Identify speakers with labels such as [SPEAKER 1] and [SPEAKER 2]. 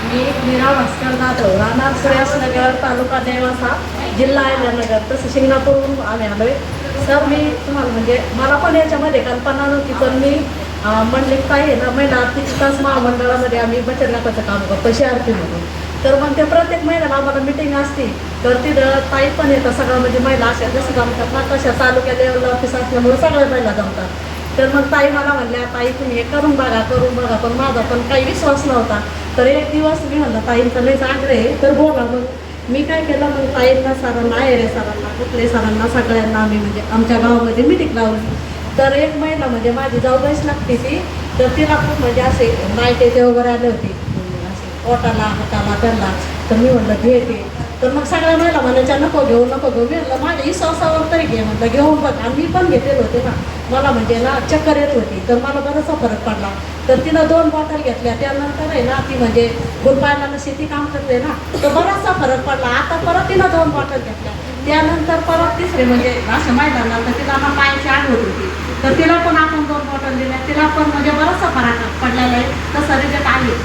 [SPEAKER 1] मी मीरा भास्कर जाधव, राहणार सुरेशनगर, तालुका नेवासा, जिल्हा अहिल्यानगर, तसं शिंगणापूरहून आम्ही आलो आहे. सर, मी तुम्हाला म्हणजे मला पण याच्यामध्ये कल्पना नव्हती, पण मी मंडलिक ताई आहे ना, महिला आर्थिक विकास महामंडळामध्ये आम्ही बचत गटाचं काम करतो CRP म्हणून. तर मग ते प्रत्येक महिन्याला आम्हाला मिटिंग असते, तर तिथं ताई पण येतं. सगळं म्हणजे महिला अशा जसं जमतात ना तशा तालुक्या लेवलला ऑफिस असल्यामुळे सगळ्या महिला जमतात. तर मग ताई मला म्हणल्या, ताई तुम्ही हे करून बघा. पण माझा पण काही विश्वास नव्हता. तर एक दिवस मी म्हणलं ताईंचा लईच आग्रह आहे, तर बोला. मग मी काय केलं, मग ताईंना सरांना, आयरे सरांना, कुठले सरांना, सगळ्यांना आम्ही म्हणजे आमच्या गावामध्ये मिटिंग लावली. तर एक महिला म्हणजे माझी जाऊबाईच लागते ती, तर तिला खूप म्हणजे असे नाईटेचे वगैरे आले होते, असे पोटाला हाताला त्यांना. तर मी म्हणलं घेते. तर मग सगळ्या महिला म्हणायच्या नको घेऊ. मी म्हणलं माझ्या विश्वासावर तरी घे, म्हटलं घेऊन बघ. आणि मी पण घेतलेले होते ना, मला म्हणजे ना चक्कर येत होती, तर मला बराचसा फरक पडला. तर तिनं 2 बॉटल घेतल्या. त्यानंतर आहे ना ती म्हणजे गुरबायला शेती काम करते ना, तर बराचसा फरक पडला. आता परत तिनं 2 बॉटल घेतल्या. त्यानंतर परत तिसरे म्हणजे अशा महिलांना तर तिला ना पायाची आग होत होती, तर तिला पण आपण 2 बॉटल दिल्या. तिला पण म्हणजे बराचसा फरक पडलेला आहे. तसं रिझल्ट आले.